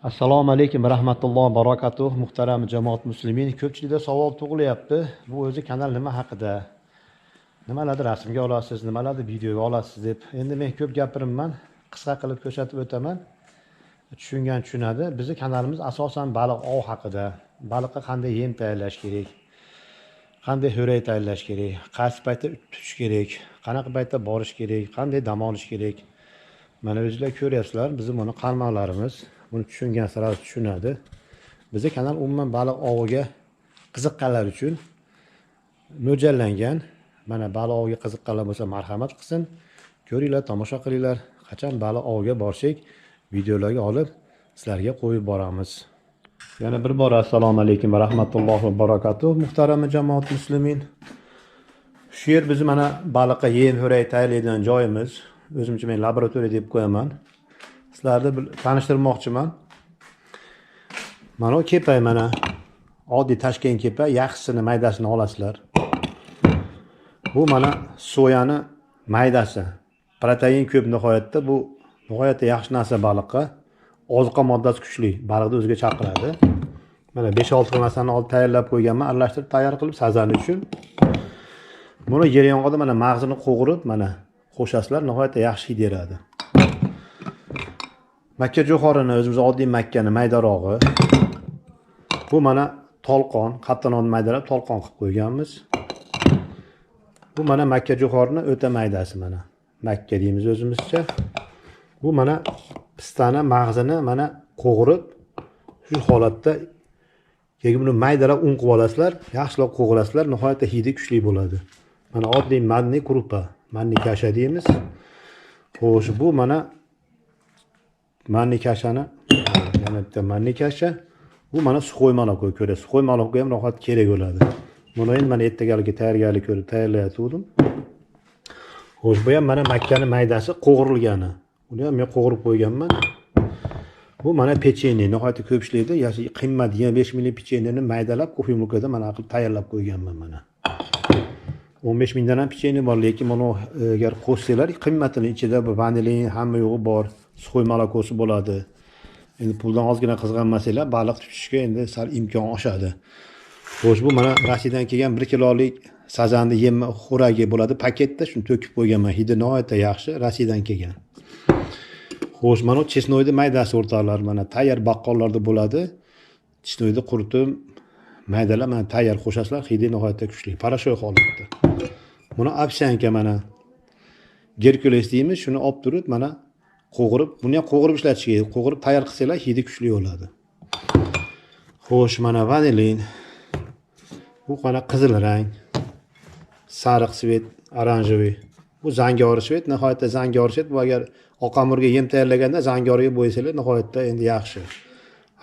Assalomu alaykum va rahmatullohi va barakatuh. Muhtaram jamoat muslimin, ko'pchilikda savol tug'ilyapti. Bu o'zi kanal nima haqida? Nimalarni rasmga olasiz, nimalarni videoga olasiz deb. Endi men ko'p gapiribman, qisqa qilib ko'rsatib o'taman. Tushungan tushunadi. Bizning kanalimiz asosan baliq ov haqida. Baliqqa qanday yem tayyorlash kerak? Qanday hurey tayyorlash kerak? Qaysi paytda tutish kerak? Qanaqa paytda borish kerak? Qanday dam olish kerak? Mana o'zingizlar ko'ryapsizlar, bizning buni qarmoqlarimiz. Buni tushungan sira tushunadi. Bizning kanal umuman baliq oviga qiziqqanlar uchun mo'ljallangan. Mana baliq oviga qiziqqanlar bo'lsa marhamat qilsin, ko'ringlar, tomosha qilinglar. Qachon baliq oviga borsak, videolarga olib sizlarga qo'yib boramiz. Yana bir bor assalomu alaykum va rahmatullohi va barakatuh. Muhtaram jamoat muslimin. Shu yer biz mana baliqqa yem hurey tayyorlaydigan joyimiz. O'zimcha men laboratoriya deb qo'yaman. Sizlarni tanishtirmoqchiman. Mana bu kepay, mana oddiy tashkent kepay, yaxshisini maydasini olasizlar. Bu mana soyani maydasi. Protein ko'p nihoyatda, bu nihoyatda yaxshi narsa baliqqa. Oziqa moddasi kuchli, baliqni o'ziga chaqiradi. Mana 5-6 xil narsani olib tayyorlab qo'yganman, aralashtirib tayyor qilib sazani uchun. Buni yer yong'ida mana mag'zini qo'g'irib, mana qo'shasizlar, nihoyatda yaxshi hid beradi. Makka jo'xorini, o'zimiz oddiy makkani maydarog'i. Bu mana tolqon, qattiqni maydalab tolqon qilib qo'yganmiz. Bu mana makka jo'xorini o'ta maydasi, mana makka deymiz o'zimizcha. Bu mana pistani mag'zini mana qo'g'irib, shu holatda keyin buni maydalab un qilib olasizlar, yaxshilab qo'g'irasizlar, nihoyatda hidi kuchli bo'ladi. Mana oddiy manniy grupa, manniy kasha deymiz. Xo'sh, bu mana manniy kashani, yana bitta manniy kasha. Bu mana suxoy moloko ko'rasiz. Suxoy moloko ham rohat kerak bo'ladi. Buni endi mana ertagaligi tayyorgarlik ko'rib tayyorlayotgandim. Xo'sh, bu ham mana makkani maydasi qo'g'irilgani. Uni ham men qo'g'irib qo'yganman. Bu mana pechenye, nihoyatda ko'pchilikda qimmat 25 ml pechenyeni maydalab ko'fimlikada mana qilib tayyorlab qo'yganman mana. 15 mingdan ham pechenye bor, lekin buni agar qo'shsanglar qimmatini ichida vanilin hamma yo'g'i bor, suxoy molokosi bo'ladi. Endi puldan ozgina qizg'anmasanglar, baliq tutishga endi sal imkon oshadi. Xo'sh, bu mana Rossiyadan kelgan 1 kilolik sazanni yem xo'ragi bo'ladi paketda, shuni to'kib qo'yganman. Hidi nihoyatda yaxshi, Rossiyadan kelgan. Xo'sh, mana chesnoyni maydasi o'rtoqlar, mana tayyor baqqollarda bo'ladi. Chesnoyni quritib, maydalab mana tayyor qo'shasizlar, hidi nihoyatda kuchli, parashoy holatda. Buni opsyanka mana Gerkules deymiz, shuni olib turib mana qo'g'irib, buni ham qo'g'irib ishlatish kerak. Qo'g'irib tayyor qilsanglar, hidi kuchli bo'ladi. Xo'sh, mana vanilin. Bu mana qizil rang, sariq svet, oranjoviy. Bu zangori svet, nihoyatda zangori svet. Bu agar oqamurga yem tayyorlaganda zangoriga bo'ysanglar, nihoyatda endi yaxshi.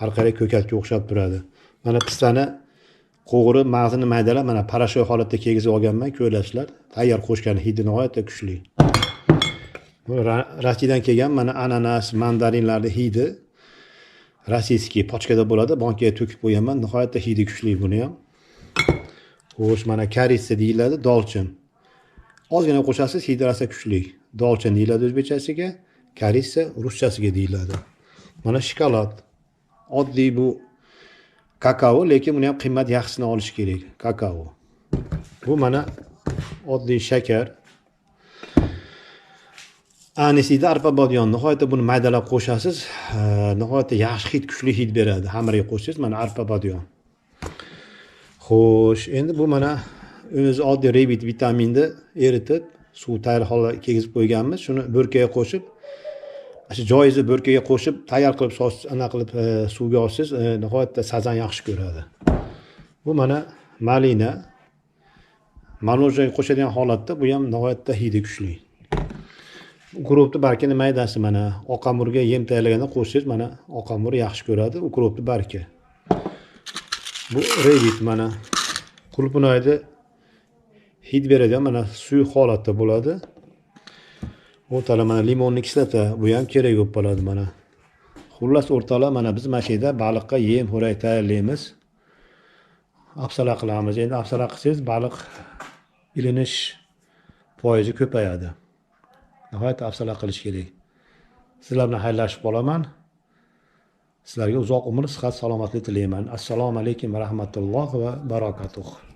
Har qalay ko'katga o'xshab turadi. Mana pistani qo'g'irib, mag'zini maydalab, mana parashoy holatda kiygizib olganman, ko'rasizlar. Tayyor qo'shgan hidi nihoyatda kuchli. Bu Rossiyadan kelgan mana ananas, mandarinlarning hidi. Rossiyskiy pochkada bo'ladi, bankaga to'kib qo'yganman, nihoyatda hidi kuchli buni ham. Xo'sh, mana karissa deyiladi, dolchin. Ozgina qo'shasiz, hidi rosa kuchli. Dolchin deyiladi o'zbekchasiga, karissa ruschasiga deyiladi. Mana shokolad. Oddiy bu kakao, lekin buni ham qimmat yaxshisini olish kerak, kakao. Bu mana oddiy shakar. Anisida arpa badyon, nihoyatda buni maydalab qo'shasiz, nihoyatda yaxshi hid, kuchli hid beradi. Xamirga qo'shsangiz, mana arpa badyon. Xo'sh, endi bu mana o'zi oddiy rebit vitaminni eritib, suv tayyor holda kiygizib qo'yganmiz. Shuni bo'rkaga qo'shib, shu joyizni bo'rkaga qo'shib, tayyor qilib ana qilib suvga olsangiz, nihoyatda sazan yaxshi ko'radi. Bu mana malina. Malojga qo'shadigan holatda bu ham nihoyatda hidi kuchli. Ukropni barkini maydasi mana oqamurga yem tayyorlaganda qo'shsangiz, mana oqamur yaxshi ko'radi, ukropni barki. Bu rebit mana qulupnayni hid beradigan mana suyuq holatda bo'ladi. O'rtalar mana limonli kislota, bu ham kerak bo'lib qoladi mana. Xullas o'rtalar mana biz mashida baliqqa yem xo'rak tayyorlaymiz. Afsala qilamiz. Endi afsala qilsangiz baliq ilinish foizi ko'payadi. Nihoyat afsala qilish kerak. Sizlar bilan xayrlashib qolaman. Sizlarga uzoq umr, sihat, salomatlik tilayman. Assalomu alaykum va rahmatulloh va barakatuh.